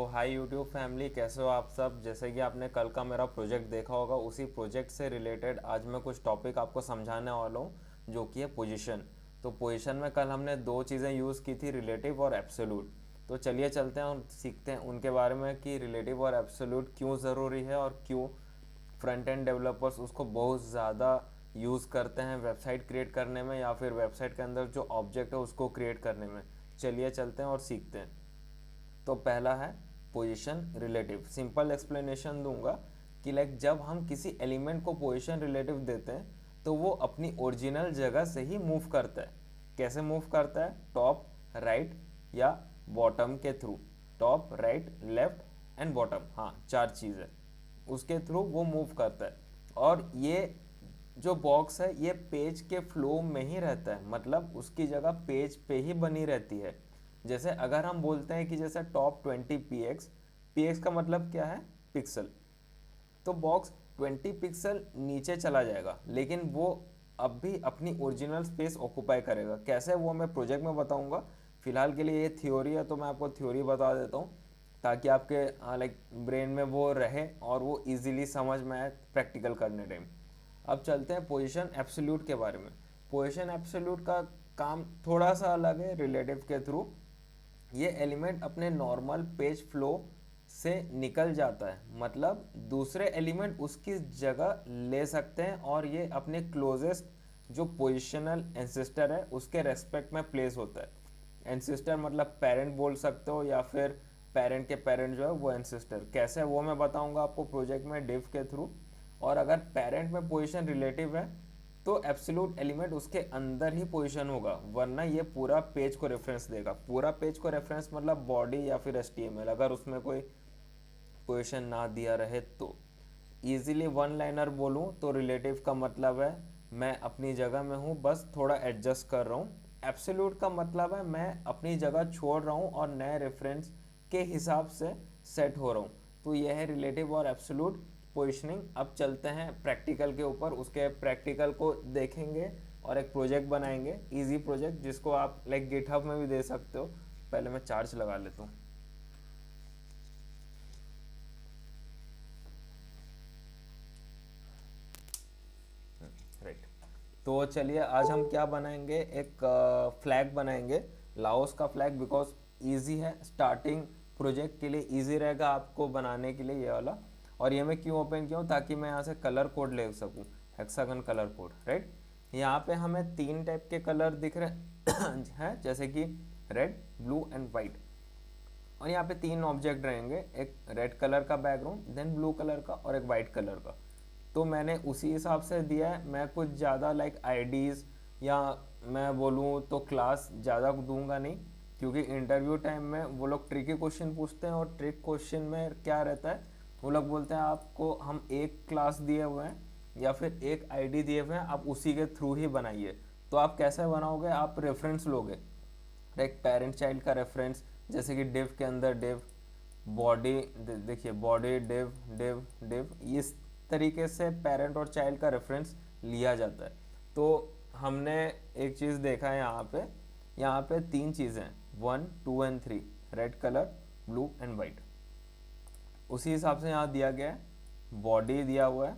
तो hi YouTube family, कैसे हो आप सब। जैसे कि आपने कल का मेरा प्रोजेक्ट देखा होगा, उसी प्रोजेक्ट से रिलेटेड आज मैं कुछ टॉपिक आपको समझाने वाला हूँ जो कि है पोजीशन। तो पोजीशन में कल हमने दो चीज़ें यूज़ की थी, रिलेटिव और एब्सोल्यूट। तो चलिए चलते हैं और सीखते हैं उनके बारे में कि रिलेटिव और एब्सोल्यूट क्यों ज़रूरी है और क्यों फ्रंट एंड डेवलपर्स उसको बहुत ज़्यादा यूज़ करते हैं वेबसाइट क्रिएट करने में, या फिर वेबसाइट के अंदर जो ऑब्जेक्ट है उसको क्रिएट करने में। चलिए चलते हैं और सीखते हैं। तो पहला है पोजीशन रिलेटिव। सिंपल एक्सप्लेनेशन दूंगा कि लाइक जब हम किसी एलिमेंट को पोजीशन रिलेटिव देते हैं तो वो अपनी ओरिजिनल जगह से ही मूव करता है। कैसे मूव करता है? टॉप, राइट या बॉटम के through. Top, right, left and bottom, हाँ, चार चीज़ें उसके थ्रू वो मूव करता है। और ये जो बॉक्स है ये पेज के फ्लो में ही रहता है, मतलब उसकी जगह पेज पे ही बनी रहती है। जैसे अगर हम बोलते हैं कि जैसे टॉप 20 px, px का मतलब क्या है? पिक्सल। तो बॉक्स 20 पिक्सल नीचे चला जाएगा, लेकिन वो अब भी अपनी ओरिजिनल स्पेस ऑक्यूपाई करेगा। कैसे, वो मैं प्रोजेक्ट में बताऊंगा। फिलहाल के लिए ये थ्योरी है तो मैं आपको थ्योरी बता देता हूँ, ताकि आपके लाइक ब्रेन में वो रहे और वो इजीली समझ में आए प्रैक्टिकल करने टाइम। अब चलते हैं पोजीशन एब्सोल्यूट के बारे में। पोजीशन एब्सोल्यूट का काम थोड़ा सा अलग है रिलेटिव के थ्रू। ये एलिमेंट अपने नॉर्मल पेज फ्लो से निकल जाता है, मतलब दूसरे एलिमेंट उसकी जगह ले सकते हैं और ये अपने क्लोजेस्ट जो पोजिशनल एंसेस्टर है उसके रेस्पेक्ट में प्लेस होता है। एंसेस्टर मतलब पेरेंट बोल सकते हो, या फिर पेरेंट के पेरेंट जो है वो एंसेस्टर। कैसे, वो मैं बताऊंगा आपको प्रोजेक्ट में डिव के थ्रू। और अगर पेरेंट में पोजीशन रिलेटिव है तो एब्सोल्यूट एलिमेंट उसके अंदर ही पोजीशन होगा, वरना ये पूरा पेज को रेफरेंस देगा। पूरा पेज को रेफरेंस मतलब बॉडी या फिर HTML, अगर उसमें कोई पोजीशन ना दिया रहे तो। इजीली वन लाइनर बोलूँ तो रिलेटिव का मतलब है मैं अपनी जगह में हूँ, बस थोड़ा एडजस्ट कर रहा हूँ। एब्सोल्यूट का मतलब है मैं अपनी जगह छोड़ रहा हूँ और नए रेफरेंस के हिसाब से सेट हो रहा हूँ। तो यह है रिलेटिव और एब्सोल्यूट पोजिशनिंग। अब चलते हैं प्रैक्टिकल के ऊपर, उसके प्रैक्टिकल को देखेंगे और एक प्रोजेक्ट बनाएंगे, इजी प्रोजेक्ट जिसको आप लाइक गिटहब में भी दे सकते हो। पहले मैं चार्ज लगा लेता हूँ। राइट। तो चलिए आज हम क्या बनाएंगे, एक फ्लैग बनाएंगे, लाओस का फ्लैग। बिकॉज इजी है, स्टार्टिंग प्रोजेक्ट के लिए इजी रहेगा आपको बनाने के लिए ये वाला। और ये मैं क्यों ओपन किया हूँ, ताकि मैं यहाँ से कलर कोड ले सकूँ, हेक्सागन कलर कोड। राइट। यहाँ पे हमें तीन टाइप के कलर दिख रहे हैं, जैसे कि रेड, ब्लू एंड वाइट। और यहाँ पे तीन ऑब्जेक्ट रहेंगे, एक रेड कलर का बैकग्राउंड, देन ब्लू कलर का और एक वाइट कलर का। तो मैंने उसी हिसाब से दिया है। मैं कुछ ज़्यादा लाइक आईडीज़ या मैं बोलूँ तो क्लास ज़्यादा दूंगा नहीं, क्योंकि इंटरव्यू टाइम में वो लोग ट्रिकी क्वेश्चन पूछते हैं। और ट्रिक क्वेश्चन में क्या रहता है, वो लोग बोलते हैं आपको हम एक क्लास दिए हुए हैं या फिर एक आईडी दिए हुए हैं, आप उसी के थ्रू ही बनाइए। तो आप कैसे बनाओगे, आप रेफरेंस लोगे, एक पेरेंट चाइल्ड का रेफरेंस, जैसे कि डिव के अंदर डिव बॉडी, देखिए बॉडी डिव डिव डिव, इस तरीके से पेरेंट और चाइल्ड का रेफरेंस लिया जाता है। तो हमने एक चीज़ देखा है यहाँ पे तीन चीज़ें, 1 2 and 3, red colour, blue and white. उसी हिसाब से यहाँ दिया गया है, बॉडी दिया हुआ है,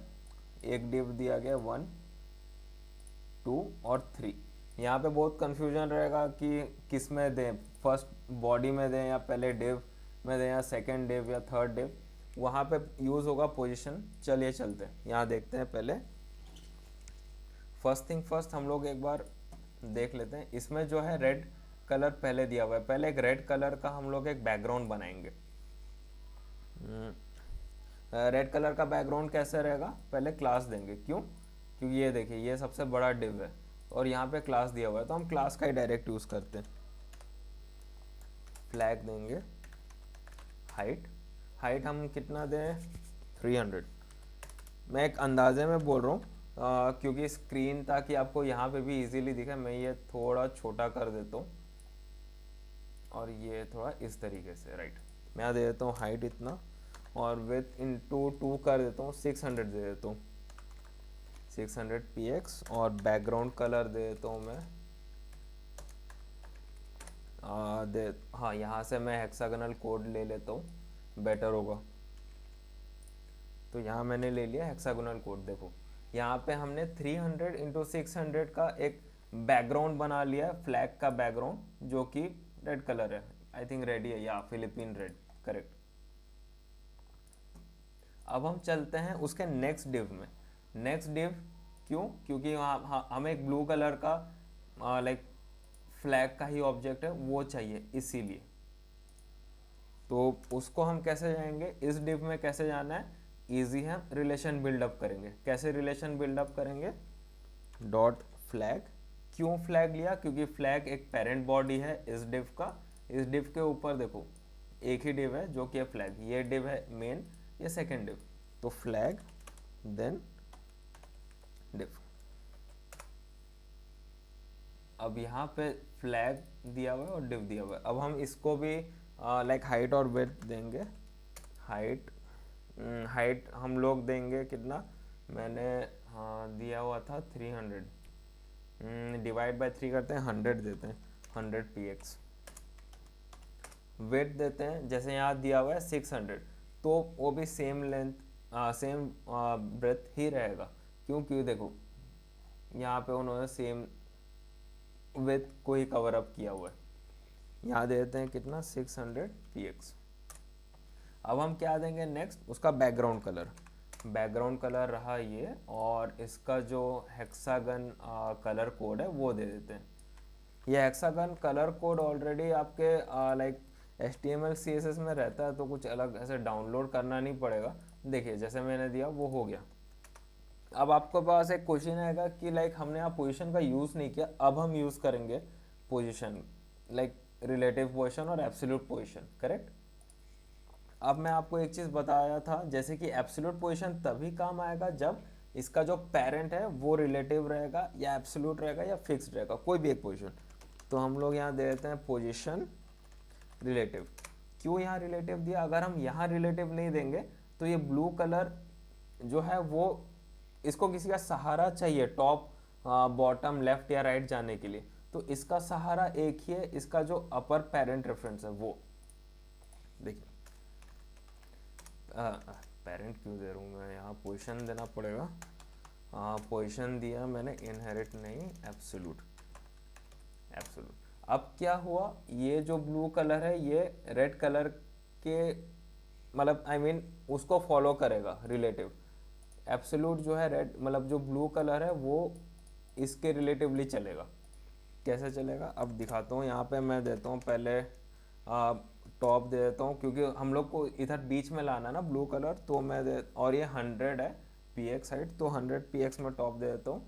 एक डिव दिया गया 1 2 और 3। यहाँ पे बहुत कंफ्यूजन रहेगा कि किस में दें, फर्स्ट बॉडी में दें या पहले डिव में दें या सेकंड डिव या थर्ड डिव। वहाँ पे यूज़ होगा पोजीशन। चलिए चलते हैं, यहाँ देखते हैं। पहले फर्स्ट थिंग फर्स्ट, हम लोग एक बार देख लेते हैं। इसमें जो है रेड कलर पहले दिया हुआ है, पहले एक रेड कलर का हम लोग एक बैकग्राउंड बनाएंगे। रेड कलर का बैकग्राउंड कैसे रहेगा, पहले क्लास देंगे। क्यों? क्योंकि ये देखिए ये सबसे बड़ा डिव है और यहाँ पे क्लास दिया हुआ है, तो हम क्लास का ही डायरेक्ट यूज़ करते हैं। फ्लैग देंगे हाइट, हाइट हम कितना दें, 300। मैं एक अंदाजे में बोल रहा हूँ क्योंकि स्क्रीन, ताकि आपको यहाँ पे भी इजीली दिखे, मैं ये थोड़ा छोटा कर देता हूँ और ये थोड़ा इस तरीके से। राइट। मैं यहाँ दे देता हूँ हाइट इतना, और विथ इंटू 2 कर देता हूँ, 600 दे देता हूँ, 600 px। और बैकग्राउंड कलर दे देता हूँ मैं हाँ, यहाँ से मैं हेक्सागोनल कोड ले लेता हूँ। बेटर होगा। तो यहाँ मैंने ले लिया हेक्सागोनल कोड। देखो यहाँ पे हमने 300 इंटू 600 का एक बैकग्राउंड बना लिया है, फ्लैग का बैकग्राउंड, जो कि रेड कलर है, आई थिंक रेड ही है, या फिलिपीन रेड, करेक्ट। अब हम चलते हैं उसके नेक्स्ट डिव में। नेक्स्ट डिव क्यों? क्योंकि वहाँ हमें एक ब्लू कलर का लाइक फ्लैग का ही ऑब्जेक्ट है वो चाहिए, इसीलिए। तो उसको हम कैसे जाएंगे, इस डिव में कैसे जाना है, इजी है, रिलेशन बिल्डअप करेंगे। कैसे रिलेशन बिल्डअप करेंगे, डॉट फ्लैग। क्यों फ्लैग लिया? क्योंकि फ्लैग एक पेरेंट बॉडी है इस डिव का। इस डिव के ऊपर देखो एक ही डिव है जो कि है फ्लैग, ये डिव है मेन, ये सेकेंड डिव। तो फ्लैग देन डिव। अब यहाँ पे फ्लैग दिया हुआ है और डिव दिया हुआ है। अब हम इसको भी लाइक हाइट और विड्थ देंगे। हाइट हाइट हम लोग देंगे कितना, मैंने दिया हुआ था 300, डिवाइड बाय 3 करते हैं, 100 देते हैं, 100 px। वेट देते हैं, जैसे यहाँ दिया हुआ है 600, तो वो भी सेम लेंथ सेम ब्रेथ ही रहेगा। क्योंकि देखो यहाँ पे उन्होंने सेम विथ को ही कवर अप किया हुआ है। यहाँ देते हैं कितना, 600 px। अब हम क्या देंगे नेक्स्ट, उसका बैकग्राउंड कलर। बैकग्राउंड कलर रहा ये, और इसका जो हेक्सागन कलर कोड है वो दे देते हैं। ये हेक्सागन कलर कोड ऑलरेडी आपके लाइक HTML CSS में रहता है, तो कुछ अलग ऐसे डाउनलोड करना नहीं पड़ेगा। देखिए जैसे मैंने दिया वो हो गया। अब आपके पास एक क्वेश्चन आएगा कि लाइक हमने यहाँ पोजीशन का यूज़ नहीं किया, अब हम यूज़ करेंगे पोजीशन, लाइक रिलेटिव पोजीशन और एब्सोल्यूट पोजीशन, करेक्ट। अब मैं आपको एक चीज़ बताया था, जैसे कि एब्सोल्यूट पोजीशन तभी काम आएगा जब इसका जो पेरेंट है वो रिलेटिव रहेगा, या एब्सोल्यूट रहेगा, या फिक्स्ड रहेगा, कोई भी एक पोजीशन। तो हम लोग यहाँ दे देते हैं पोजीशन रिलेटिव। क्यों यहाँ रिलेटिव दिया? अगर हम यहाँ रिलेटिव नहीं देंगे तो ये ब्लू कलर जो है वो, इसको किसी का सहारा चाहिए टॉप बॉटम लेफ्ट या राइट जाने के लिए, तो इसका सहारा एक ही है, इसका जो अपर पेरेंट रेफरेंस है वो। देखिए पेरेंट क्यों दे रहा हूँ मैं, यहाँ पोजीशन देना पड़ेगा। पोजीशन दिया मैंने, इनहेरिट नहीं, एब्सोल्यूट। एब्सोल्यूट। अब क्या हुआ, ये जो ब्लू कलर है ये रेड कलर के मतलब आई मीन उसको फॉलो करेगा रिलेटिव। एब्सोल्यूट जो है रेड मतलब जो ब्लू कलर है वो इसके रिलेटिवली चलेगा। कैसे चलेगा अब दिखाता हूँ। यहाँ पे मैं देता हूँ पहले टॉप दे देता हूँ, क्योंकि हम लोग को इधर बीच में लाना ना ब्लू कलर, तो मैं दे, और ये 100 है px हाइट, तो 100 px में टॉप दे देता हूँ,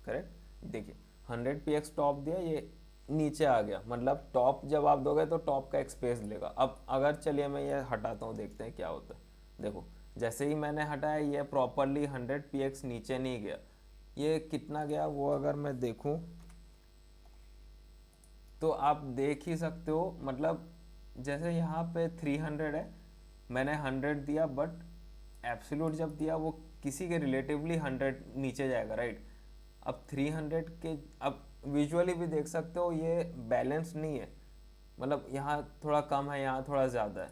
करेक्ट। देखिए 100 px टॉप दिया, ये नीचे आ गया, मतलब टॉप जब आप दोगे तो टॉप का एक स्पेस लेगा। अब अगर चलिए मैं ये हटाता हूँ, देखते हैं क्या होता है। देखो जैसे ही मैंने हटाया ये प्रॉपरली 100 px नीचे नहीं गया। ये कितना गया वो अगर मैं देखूं तो आप देख ही सकते हो, मतलब जैसे यहाँ पे 300 है, मैंने 100 दिया, बट एब्सोल्यूट जब दिया वो किसी के रिलेटिवली 100 नीचे जाएगा, राइट। अब 300 के, अब विजुअली भी देख सकते हो ये बैलेंस नहीं है, मतलब यहाँ थोड़ा कम है, यहाँ थोड़ा ज़्यादा है,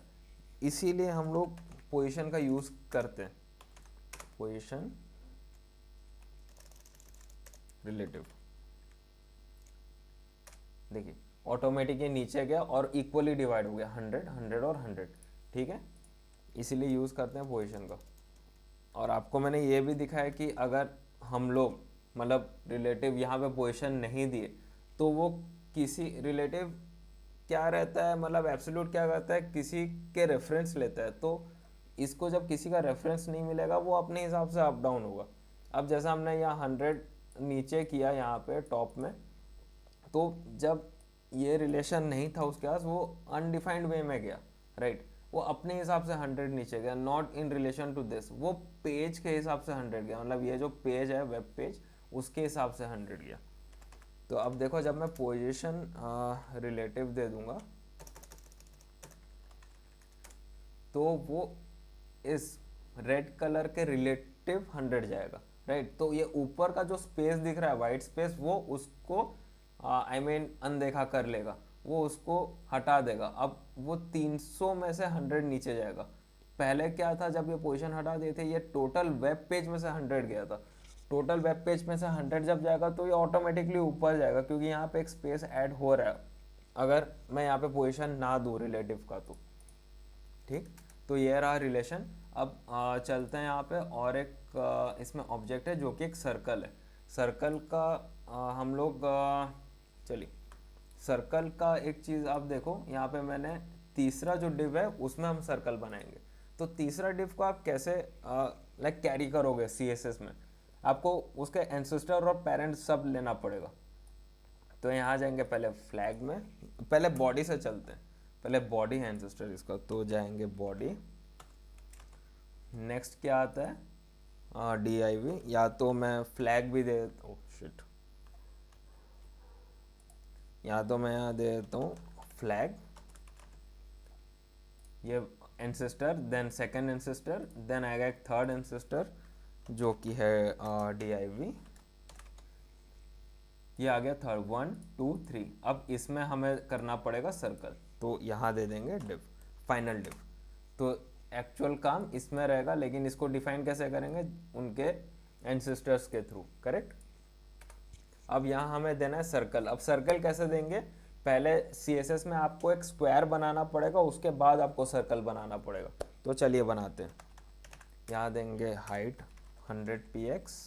इसीलिए हम लोग पोजीशन का यूज़ करते हैं, पोजीशन रिलेटिव। देखिए ऑटोमेटिक ये नीचे गया और इक्वली डिवाइड हो गया, 100 100 और 100, ठीक है, इसीलिए यूज़ करते हैं पोजीशन का। और आपको मैंने ये भी दिखाया कि अगर हम लोग मतलब रिलेटिव यहाँ पे पोजीशन नहीं दिए तो वो किसी रिलेटिव क्या रहता है, मतलब एब्सोल्यूट क्या करता है, किसी के रेफरेंस लेता है, तो इसको जब किसी का रेफरेंस नहीं मिलेगा वो अपने हिसाब से अप डाउन होगा। अब जैसा हमने यहाँ 100 नीचे किया यहाँ पे टॉप में, तो जब ये रिलेशन नहीं था उसके पास, वो अनडिफाइंड वे में गया, राइट। वो अपने हिसाब से 100 नीचे गया, not in relation to this, वो पेज के हिसाब से 100 गया, मतलब ये जो पेज है वेब पेज उसके हिसाब से 100 गया। तो अब देखो जब मैं पोजीशन रिलेटिव दे दूंगा तो वो इस रेड कलर के रिलेटिव 100 जाएगा, राइट। तो ये ऊपर का जो स्पेस दिख रहा है वाइट स्पेस, वो उसको आई मीन अनदेखा कर लेगा, वो उसको हटा देगा। अब वो 300 में से 100 नीचे जाएगा। पहले क्या था, जब ये पोजीशन हटा दिए थे, ये टोटल वेब पेज में से 100 गया था। टोटल वेब पेज में से 100 जब जाएगा तो ये ऑटोमेटिकली ऊपर जाएगा, क्योंकि यहाँ पे एक स्पेस ऐड हो रहा है अगर मैं यहाँ पे पोजीशन ना दूँ रिलेटिव का तो। ठीक, तो ये रहा रिलेशन। अब चलते हैं यहाँ पे, और एक इसमें ऑब्जेक्ट है जो कि एक सर्कल है। सर्कल का हम लोग चलिए, सर्कल का एक चीज़ आप देखो, यहाँ पे मैंने तीसरा जो डिव है उसमें हम सर्कल बनाएंगे। तो तीसरा डिव को आप कैसे लाइक कैरी करोगे CSS में, आपको उसके एंसेस्टर और पेरेंट सब लेना पड़ेगा। तो यहाँ जाएंगे पहले फ्लैग में, पहले बॉडी से चलते हैं, पहले बॉडी है एंसेस्टर इसका, तो जाएंगे बॉडी। नेक्स्ट क्या आता है, div, या तो मैं फ्लैग भी दे देता हूँ, शिट, या तो मैं यहाँ दे देता हूँ फ्लैग, ये ancestor, then second ancestor, then आएगा एक थर्ड एंसेस्टर जो कि है div, ये आ गया थर्ड, 1 2 3। अब इसमें हमें करना पड़ेगा सर्कल, तो यहाँ दे देंगे डिव, फाइनल डिव। तो एक्चुअल काम इसमें रहेगा, लेकिन इसको डिफाइन कैसे करेंगे, उनके एंसेस्टर्स के थ्रू, करेक्ट। अब यहाँ हमें देना है सर्कल। अब सर्कल कैसे देंगे, पहले CSS में आपको एक स्क्वायर बनाना पड़ेगा, उसके बाद आपको सर्कल बनाना पड़ेगा। तो चलिए बनाते हैं। यहाँ देंगे हाइट 100 px,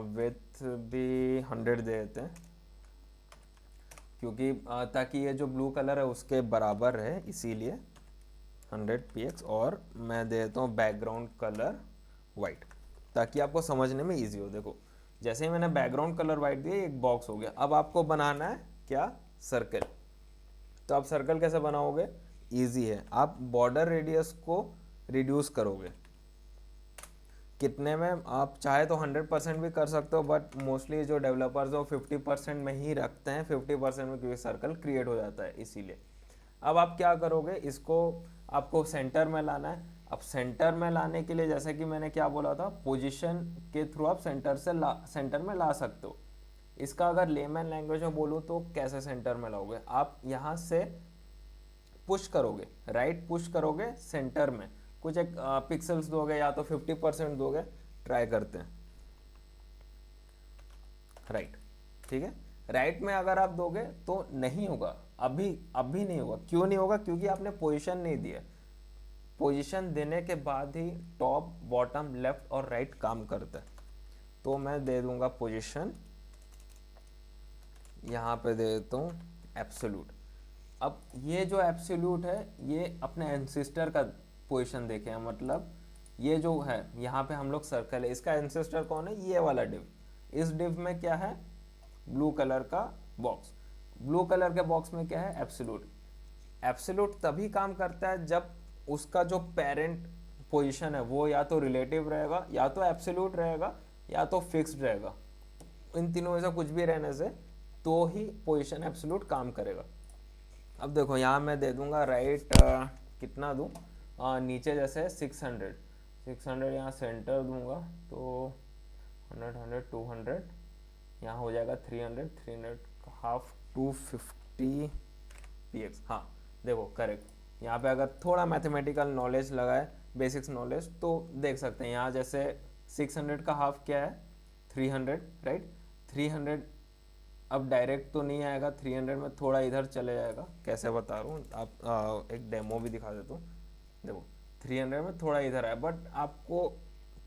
विथ भी 100 दे देते हैं, क्योंकि ताकि ये जो ब्लू कलर है उसके बराबर है, इसीलिए 100 px। और मैं दे देता हूँ बैकग्राउंड कलर वाइट, ताकि आपको समझने में इजी हो। देखो, जैसे ही मैंने बैकग्राउंड कलर वाइट दिया, एक बॉक्स हो गया। अब आपको बनाना है क्या, सर्कल। तो आप सर्कल कैसे बनाओगे, इजी है, आप बॉर्डर रेडियस को रिड्यूस करोगे। कितने में, आप चाहे तो 100% भी कर सकते हो, बट मोस्टली जो डेवलपर्स हो 50% में ही रखते हैं, 50% में, क्योंकि सर्कल क्रिएट हो जाता है इसीलिए। अब आप क्या करोगे, इसको आपको सेंटर में लाना है। अब सेंटर में लाने के लिए, जैसे कि मैंने क्या बोला था, पोजीशन के थ्रू आप सेंटर में ला सकते हो। इसका अगर लेमैन लैंग्वेज में बोलूँ तो कैसे सेंटर में लाओगे, आप यहाँ से पुश करोगे, राइट पुश करोगे सेंटर में, कुछ एक पिक्सल्स दोगे या तो 50% दोगे, ट्राई करते हैं। राइट, ठीक है, राइट में अगर आप दोगे तो नहीं होगा, अभी नहीं होगा। क्यों नहीं होगा, क्योंकि आपने पोजीशन नहीं दिया। पोजीशन देने के बाद ही टॉप, बॉटम, लेफ्ट और राइट काम करता है। तो मैं दे दूंगा पोजीशन, यहाँ पे दे देता हूँ एब्सोल्यूट। अब ये जो एब्सोल्यूट है, ये अपने एंसेस्टर का पोजीशन देखें, मतलब ये जो है यहाँ पे हम लोग सर्कल है, इसका एंसेस्टर कौन है, ये वाला डिव। इस डिव में क्या है, ब्लू कलर का बॉक्स। ब्लू कलर के बॉक्स में क्या है, एब्सोल्यूट। एब्सोल्यूट तभी काम करता है जब उसका जो पेरेंट पोजीशन है वो या तो रिलेटिव रहेगा, या तो एब्सोल्यूट रहेगा, या तो फिक्स्ड रहेगा। इन तीनों में से कुछ भी रहने से तो ही पोजीशन एब्सोल्यूट काम करेगा। अब देखो, यहाँ मैं दे दूंगा राइट, कितना दूँ, नीचे जैसे 600 यहाँ सेंटर दूंगा, तो 100 200, यहाँ हो जाएगा 300 हाफ 250 px। हाँ देखो करेक्ट। यहाँ पे अगर थोड़ा मैथमेटिकल नॉलेज लगाए, बेसिक्स नॉलेज, तो देख सकते हैं यहाँ जैसे 600 का हाफ क्या है, 300, राइट। 300 अब डायरेक्ट तो नहीं आएगा, 300 में थोड़ा इधर चले जाएगा। कैसे बता रहा हूँ, आप एक डेमो भी दिखा देता हूँ। देखो 300 में थोड़ा इधर है, बट आपको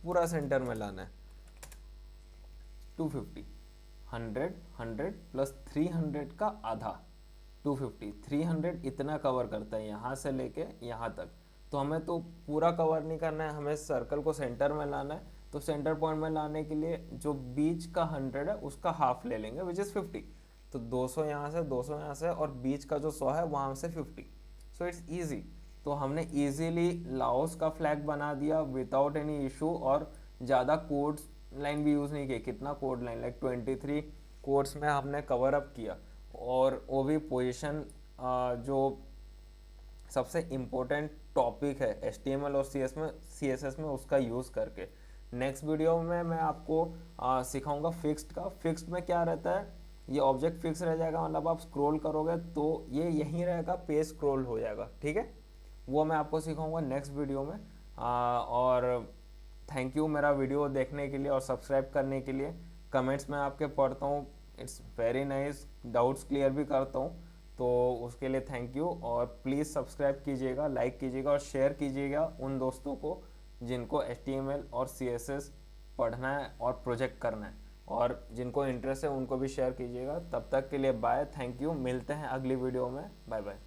पूरा सेंटर में लाना है। 250, 100 प्लस 300 का आधा, 250, 300 इतना कवर करता है यहाँ से लेके यहाँ तक। तो हमें तो पूरा कवर नहीं करना है, हमें सर्कल को सेंटर में लाना है। तो सेंटर पॉइंट में लाने के लिए जो बीच का 100 है उसका हाफ ले लेंगे, विच इज़ 50। तो 200 यहाँ से, 200 यहाँ से, और बीच का जो 100 है वहाँ से 50। So it's easy. तो हमने ईजीली लाओस का फ्लैग बना दिया विदाउट एनी इशू, और ज़्यादा कोड्स लाइन भी यूज़ नहीं किए। कितना कोड लाइन, लाइक 23 कोड्स में हमने कवर अप किया, और वो भी पोजीशन जो सबसे इम्पोर्टेंट टॉपिक है HTML और CSS में उसका यूज़ करके। नेक्स्ट वीडियो में मैं आपको सिखाऊंगा फिक्स्ड का। फिक्स्ड में क्या रहता है, ये ऑब्जेक्ट फिक्स रह जाएगा, मतलब आप स्क्रॉल करोगे तो ये यहीं रहेगा, पेज स्क्रॉल हो जाएगा, ठीक है। वो मैं आपको सिखाऊंगा नेक्स्ट वीडियो में। और थैंक यू मेरा वीडियो देखने के लिए और सब्सक्राइब करने के लिए। कमेंट्स में आपके पढ़ता हूँ, it's very nice, doubts clear भी करता हूँ, तो उसके लिए थैंक यू। और प्लीज़ सब्सक्राइब कीजिएगा, लाइक कीजिएगा और शेयर कीजिएगा उन दोस्तों को जिनको HTML और CSS पढ़ना है और प्रोजेक्ट करना है, और जिनको इंटरेस्ट है उनको भी शेयर कीजिएगा। तब तक के लिए बाय, थैंक यू, मिलते हैं अगली वीडियो में, बाय बाय।